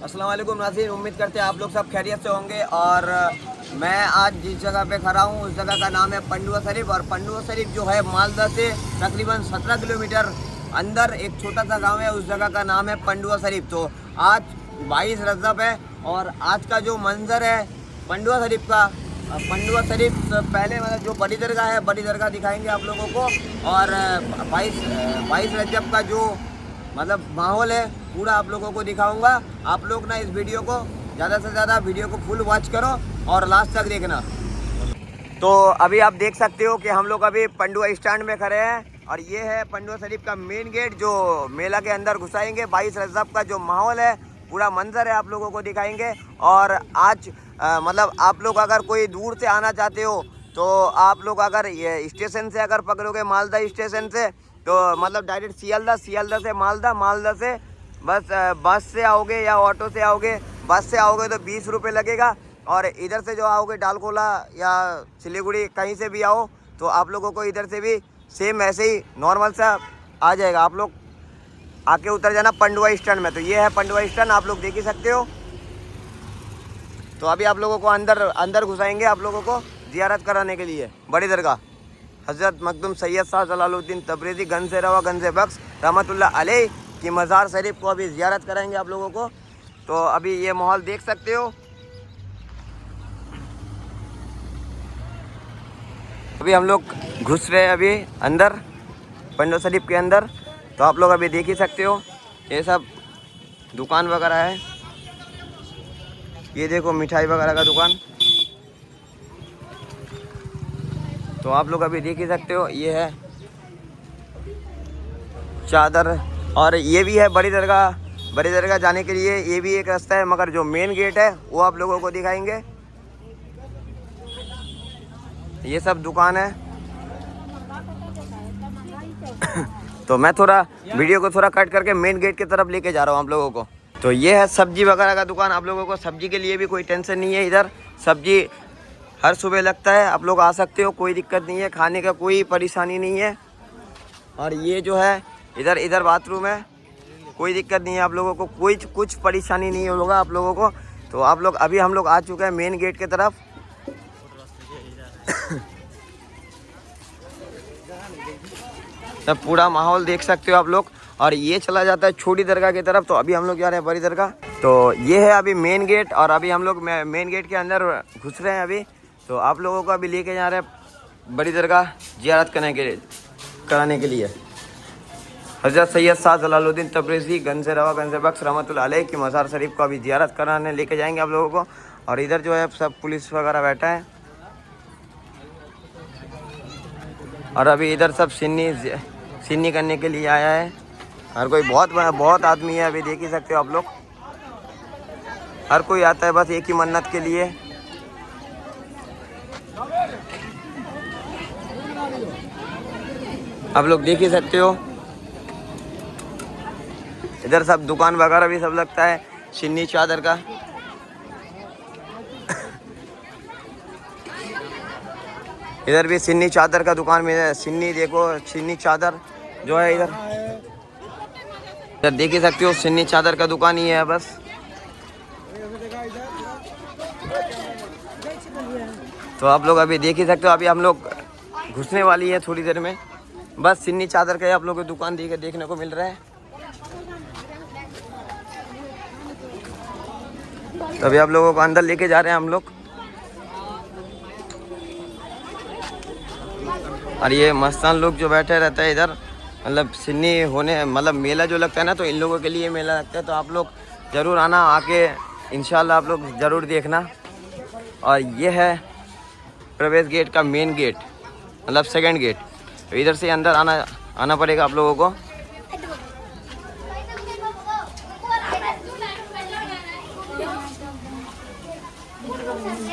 अस्सलाम वालेकुम नाज़रीन, उम्मीद करते हैं आप लोग सब खैरियत से होंगे। और मैं आज जिस जगह पे खड़ा हूँ उस जगह का नाम है पंडुआ शरीफ। और पंडुआ शरीफ जो है मालदा से तकरीबन 17 किलोमीटर अंदर एक छोटा सा गांव है, उस जगह का नाम है पंडुआ शरीफ। तो आज 22 रजब है और आज का जो मंजर है पंडुआ शरीफ का, पंडुआ शरीफ पहले मतलब जो बड़ी दरगाह है, बड़ी दरगाह दिखाएंगे आप लोगों को। और 22 रजब का जो मतलब माहौल है पूरा आप लोगों को दिखाऊंगा। आप लोग ना इस वीडियो को ज़्यादा से ज़्यादा वीडियो को फुल वॉच करो और लास्ट तक देखना। तो अभी आप देख सकते हो कि हम लोग अभी पंडुआ स्टैंड में खड़े हैं और ये है पंडुआ शरीफ का मेन गेट जो मेला के अंदर घुसाएंगे। 22 रजब का जो माहौल है, पूरा मंजर है, आप लोगों को दिखाएंगे। और आज मतलब आप लोग अगर कोई दूर से आना चाहते हो तो आप लोग अगर ये स्टेशन से अगर पकड़ोगे मालदा स्टेशन से तो मतलब डायरेक्ट सियालदा, सियालदा से मालदा, मालदा से बस से आओगे या ऑटो से आओगे। बस से आओगे तो 20 रुपये लगेगा और इधर से जो आओगे डालकोला या सिलीगुड़ी कहीं से भी आओ तो आप लोगों को इधर से भी सेम ऐसे ही नॉर्मल सा आ जाएगा। आप लोग आके उतर जाना पंडुआ स्टैंड में। तो ये है पंडुआ स्टैंड, आप लोग देख ही सकते हो। तो अभी आप लोगों को अंदर घुसाएंगे आप लोगों को ज़ियारत कराने के लिए बड़ी दरगाह हज़रत मखदूम सैयद शाह जलालुद्दीन तबरेज़ी गंज रवा गंज बख्श रहमतुल्लाह अलैह की मज़ार शरीफ को अभी ज़ियारत कराएंगे आप लोगों को। तो अभी ये माहौल देख सकते हो। अभी हम लोग घुस रहे हैं अभी अंदर पंडुआ शरीफ के अंदर। तो आप लोग अभी देख ही सकते हो ये सब दुकान वगैरह है। ये देखो मिठाई वगैरह का दुकान। तो आप लोग अभी देख ही सकते हो ये है चादर। और ये भी है बड़ी दरगाह। बड़ी दरगाह जाने के लिए ये भी एक रास्ता है, मगर जो मेन गेट है वो आप लोगों को दिखाएंगे। ये सब दुकान है। तो मैं थोड़ा वीडियो को थोड़ा कट करके मेन गेट की तरफ लेके जा रहा हूँ आप लोगों को। तो ये है सब्जी वगैरह का दुकान। आप लोगों को सब्जी के लिए भी कोई टेंशन नहीं है, इधर सब्जी हर सुबह लगता है, आप लोग आ सकते हो, कोई दिक्कत नहीं है, खाने का कोई परेशानी नहीं है। और ये जो है इधर बाथरूम है, कोई दिक्कत नहीं है आप लोगों को, कोई कुछ परेशानी नहीं होगा आप लोगों को। तो आप लोग अभी हम लोग आ चुके हैं मेन गेट की तरफ। तब पूरा माहौल देख सकते हो आप लोग। और ये चला जाता है छोटी दरगाह की तरफ। तो अभी हम लोग जा रहे हैं बड़ी दरगाह। तो ये है अभी मेन गेट और अभी हम लोग मेन गेट के अंदर घुस रहे हैं अभी। तो आप लोगों को अभी लेके जा रहे हैं बड़ी दरगाह ज़ियारत कराने के लिए हज़रत सैयद शाह जलालुद्दीन तबरेज़ी गंज रवा गंज बख्श रहमतुल्लाह अलैह की मज़ार शरीफ को अभी ज़ियारत कराने लेके जाएंगे आप लोगों को। और इधर जो है सब पुलिस वगैरह बैठा है। और अभी इधर सब सिन्नी करने के लिए आया है। हर कोई बहुत आदमी है, अभी देख ही सकते हो आप लोग। हर कोई आता है बस एक ही मन्नत के लिए। आप लोग देख ही सकते हो इधर सब दुकान वगैरह भी सब लगता है सिन्नी चादर का। इधर भी सिन्नी चादर का दुकान में है। सिन्नी देखो, सिन्नी चादर जो है इधर देख ही सकते हो, सिन्नी चादर का दुकान ही है बस। तो आप लोग अभी देख ही सकते हो, अभी हम लोग घुसने वाली है थोड़ी देर में। बस सिन्नी चादर का आप लोगों की दुकान देखने को मिल रहा है। तो अभी आप लोगों को अंदर लेके जा रहे हैं हम लोग। और ये मस्तान लोग जो बैठे रहता है इधर, मतलब सिन्नी होने मतलब मेला जो लगता है ना, तो इन लोगों के लिए मेला लगता है। तो आप लोग ज़रूर आना, आके इंशाल्लाह आप लोग ज़रूर देखना। और ये है प्रवेश गेट का मेन गेट, मतलब सेकंड गेट। तो इधर से अंदर आना पड़ेगा आप लोगों को।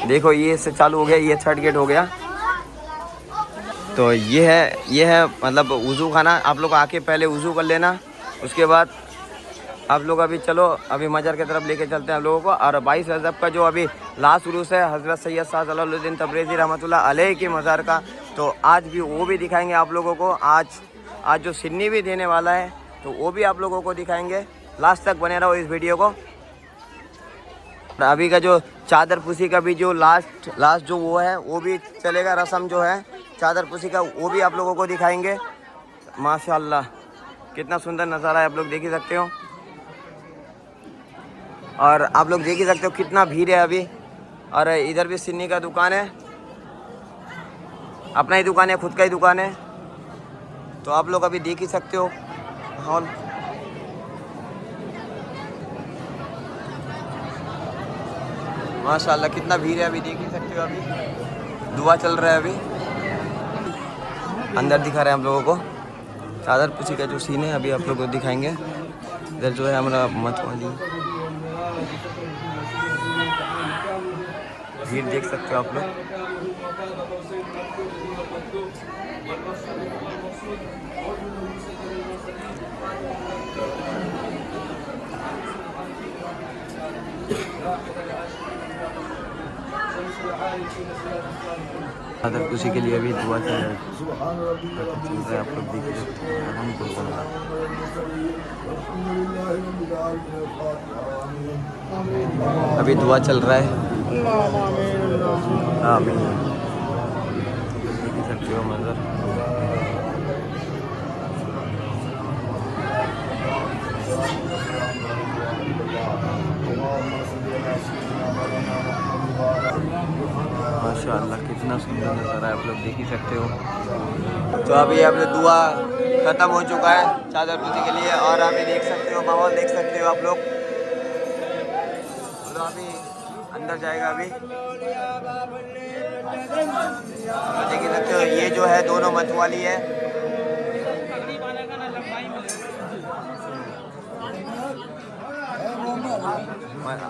देखो ये से चालू हो गया, ये थर्ड गेट हो गया। तो ये है मतलब वज़ू खाना। आप लोग आके पहले वज़ू कर लेना, उसके बाद आप लोग अभी चलो अभी मज़ार की तरफ लेके चलते हैं आप लोगों को। और 22 रजब का जो अभी लास्ट उरूस है हज़रत सैयद शाह जलालुद्दीन तबरेज़ी रहमतुल्लाह अलैह की मज़ार का, तो आज भी वो भी दिखाएंगे आप लोगों को। आज जो सिन्नी भी देने वाला है तो वो भी आप लोगों को दिखाएंगे। लास्ट तक बने रहो इस वीडियो को। अभी का जो चादर पुशी का भी जो लास्ट जो वो है वो भी चलेगा, रस्म जो है चादर पुशी का वो भी आप लोगों को दिखाएंगे। माशाल्लाह कितना सुंदर नज़ारा है, आप लोग देख ही सकते हो। और आप लोग देख ही सकते हो कितना भीड़ है अभी। और इधर भी सिन्नी का दुकान है, अपना ही दुकान है, खुद का ही दुकान है। तो आप लोग अभी देख ही सकते हो हॉल। माशाल्लाह कितना भीड़ है, अभी देख ही सकते हो। अभी दुआ चल रहा है, अभी अंदर दिखा रहे हैं हम लोगों को चादर पुशी का जो सीन है, अभी आप लोगों को दिखाएंगे। इधर जो है हमारा मतवाली भीड़ देख सकते हो आप लोग। चादर पुशी के लिए अभी दुआ चल रहा है, आप लोग देख सकते हैं। अभी दुआ चल रहा है। आमीन। देख सकते हो मंजर। माशाअल्लाह कितना सुंदर नज़ारा है, आप लोग देख ही सकते हो। तो अभी अब दुआ ख़त्म हो चुका है चादर पुशी के लिए, और अभी देख सकते हो माहौल देख सकते हो आप लोग। तो अभी अंदर जाएगा, अभी देख ही सकते हो। ये जो है दोनों मतवाली है।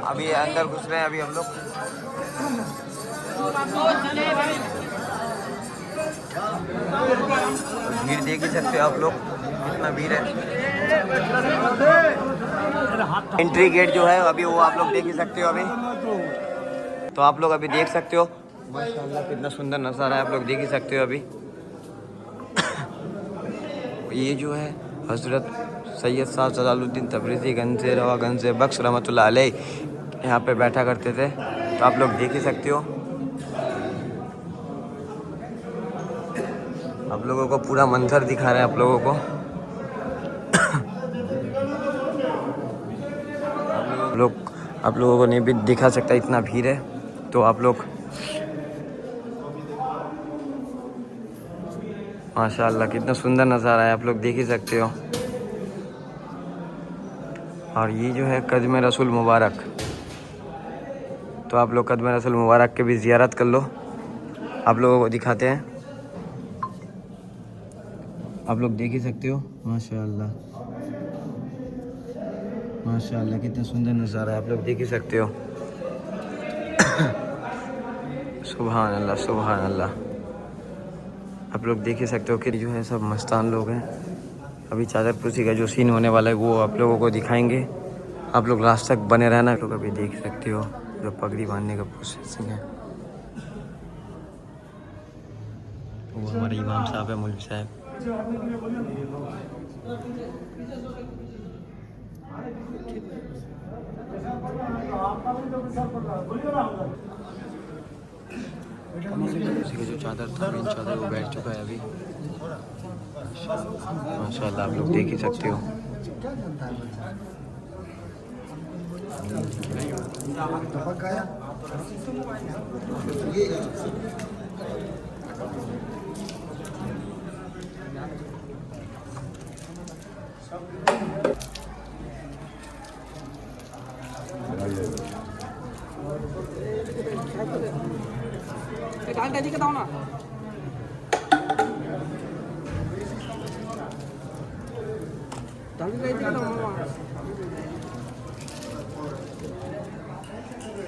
अभी अंदर घुस रहे हैं अभी हम लोग। भीड़ देख ही सकते हो आप लोग कितना भीड़ है। एंट्री गेट जो है अभी वो आप लोग देख ही सकते हो अभी। तो आप लोग अभी देख सकते हो माशाअल्लाह कितना सुंदर नज़ारा है, आप लोग देख ही सकते हो अभी। ये जो है हज़रत सैयद साहब जलालुद्दीन तबरेज़ी गंज से रवागंज से बख्श रहमतुल्लाह अलैह यहाँ पे बैठा करते थे। तो आप लोग देख ही सकते हो। आप लोगों को पूरा मंजर दिखा रहे हैं आप लोगों को। आप लोगों को नहीं भी दिखा सकता, इतना भीड़ है। तो आप लोग माशाअल्लाह कितना सुंदर नज़ारा है, आप लोग देख ही सकते हो। और ये जो है कदम रसूल मुबारक, तो आप लोग कदम रसूल मुबारक के भी ज़ियारत कर लो। आप लोगों को दिखाते हैं, आप लोग देख ही सकते हो। माशाअल्लाह माशाअल्लाह कितना सुंदर नज़ारा है, आप लोग देख ही सकते हो। सुभान अल्लाह सुभान अल्लाह। आप लोग देख ही सकते हो कि जो है सब मस्तान लोग हैं। अभी चादर पुशी का जो सीन होने वाला है वो आप लोगों को दिखाएंगे। आप लोग लास्ट तक बने रहना। आप लोग अभी देख सकते हो जो पगड़ी बांधने का प्रोसेसिंग है, वो हमारे इमाम साहब है, मौलवी साहब। उसी का जो चादर था मेन चादर वो बैठ चुका है अभी। माशाअल्लाह आप लोग देख ही सकते हो।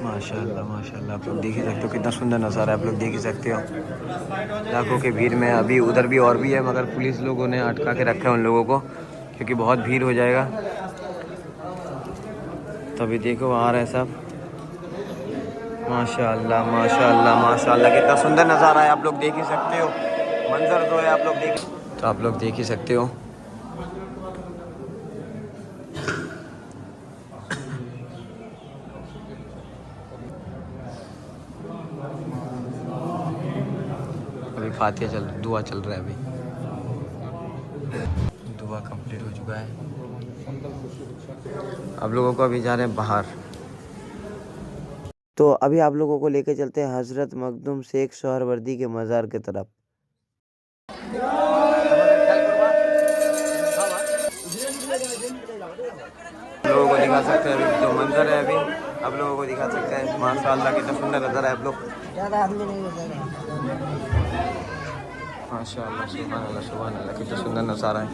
माशाअल्लाह माशाअल्लाह आप लोग देख ही सकते हो कितना सुंदर नज़ारा है, आप लोग देख ही सकते हो। लाखों की भीड़ में अभी उधर भी और भी है, मगर पुलिस लोगों ने अटका के रखा है उन लोगों को, क्योंकि बहुत भीड़ हो जाएगा। तभी देखो आ रहे हैं सब। माशाअल्लाह माशाअल्लाह माशाअल्लाह कितना सुंदर नज़ारा है, आप लोग देख ही सकते हो। मंजर जो है आप लोग देख, तो आप लोग देख ही सकते हो। फातिहा दुआ चल रहा है अभी। दुआ कंप्लीट हो चुका है। आप लोगों को अभी जा रहे हैं बाहर। तो अभी आप लोगों को लेके चलते हैं हज़रत मखदूम शेख सोहरवर्दी के मज़ार की तरफ। लोगों को दिखा सकते हैं अभी जो मंजर है, अभी आप लोगों को दिखा सकते हैं। माशाअल्लाह कितना सुंदर नज़र है। आप लोग माशाअल्लाह सुभान अल्लाह सुभान अल्लाह कितना सुंदर नज़ारा है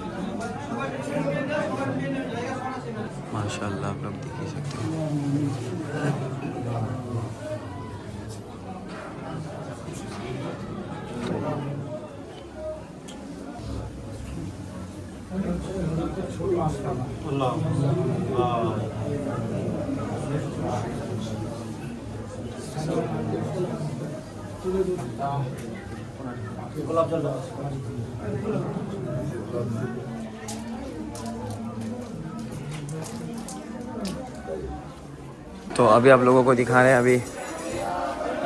माशाअल्लाह। आप लोग देख ही सकते हैं। तो अभी आप लोगों को दिखा रहे हैं, अभी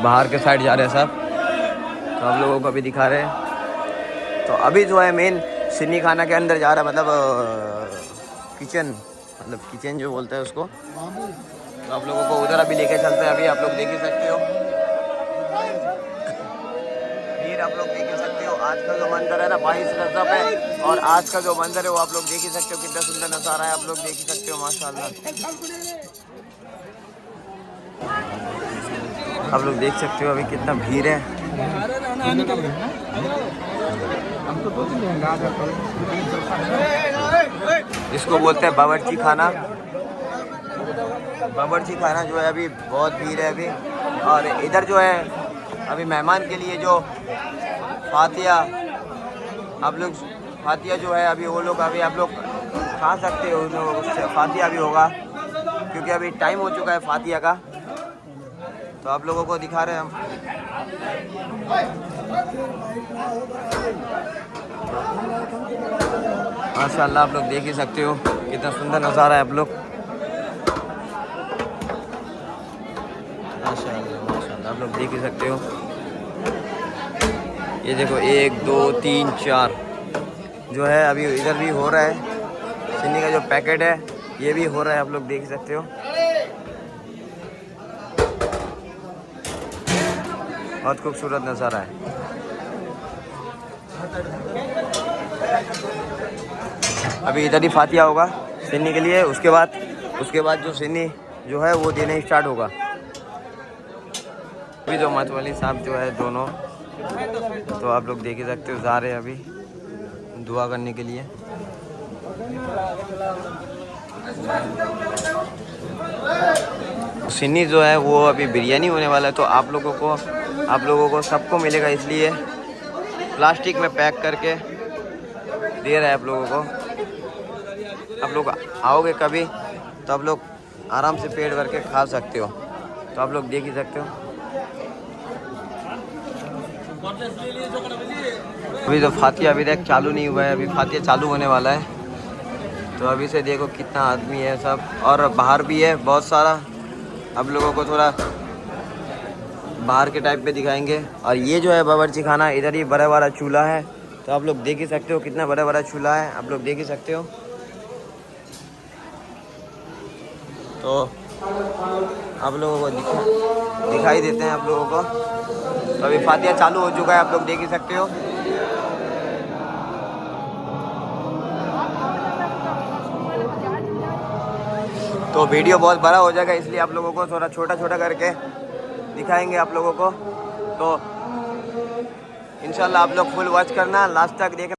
बाहर के साइड जा रहे हैं सब। तो आप लोगों को अभी दिखा रहे हैं। तो अभी जो है मेन सिन्नी खाना के अंदर जा रहा है, मतलब किचन जो बोलते हैं उसको। तो आप लोगों को उधर अभी लेके चलते हैं। अभी आप लोग देख ही सकते हो, फिर आप लोग देख ही सकते हो। आज का जो मंजर है ना 22 रजब है, और आज का जो मंजर है वो आप लोग देख ही सकते हो। कितना सुंदर नज़ारा है, आप लोग देख ही सकते हो माशाअल्लाह। आप लोग देख सकते हो अभी कितना भीड़ है। इसको बोलते हैं बावर्ची खाना। बावर्ची खाना जो है अभी बहुत भीड़ है अभी। और इधर जो है अभी मेहमान के लिए जो फातिहा, आप लोग फातिहा जो है अभी वो लोग अभी आप लोग खा सकते हो। उन लोगों से फातिहा भी होगा, क्योंकि अभी टाइम हो चुका है फातिहा का। तो आप लोगों को दिखा रहे हैं हम। माशाअल्लाह आप लोग देख ही सकते हो कितना सुंदर नज़ारा है। आप लोग माशाअल्लाह माशाअल्लाह आप लोग देख ही सकते हो। ये देखो 1 2 3 4 जो है अभी इधर भी हो रहा है। सिन्नी का जो पैकेट है ये भी हो रहा है, आप लोग देख सकते हो। बहुत खूबसूरत नज़ारा है। अभी इधर ही फातिहा होगा सिन्नी के लिए। उसके बाद जो सिन्नी जो है वो देने स्टार्ट होगा। अभी जो मतवाली साहब जो है दोनों, तो आप लोग देख ही सकते हो, जा रहे हैं अभी दुआ करने के लिए। सिन्नी जो है वो अभी बिरयानी होने वाला है। तो आप लोगों को सबको मिलेगा, इसलिए प्लास्टिक में पैक करके दे रहा है आप लोगों को। आप लोग आओगे कभी तो आप लोग आराम से पेट भर के खा सकते हो। तो आप लोग देख ही सकते हो। अभी तो फातिहा अभी तक चालू नहीं हुआ है, अभी फातिहा चालू होने वाला है। तो अभी से देखो कितना आदमी है सब, और बाहर भी है बहुत सारा। आप लोगों को थोड़ा बाहर के टाइप पे दिखाएंगे। और ये जो है बावर्ची खाना, इधर ही बड़ा बड़ा चूल्हा है। तो आप लोग देख ही सकते हो कितना बड़ा बड़ा चूल्हा है, आप लोग देख ही सकते हो। तो आप लोगों को दिखाई देते हैं आप लोगों को। तो अभी फातिहा चालू हो चुका है, आप लोग देख ही सकते हो। तो वीडियो बहुत बड़ा हो जाएगा, इसलिए आप लोगों को थोड़ा छोटा छोटा करके दिखाएंगे आप लोगों को। तो इंशाल्लाह आप लोग फुल वॉच करना, लास्ट तक देखना।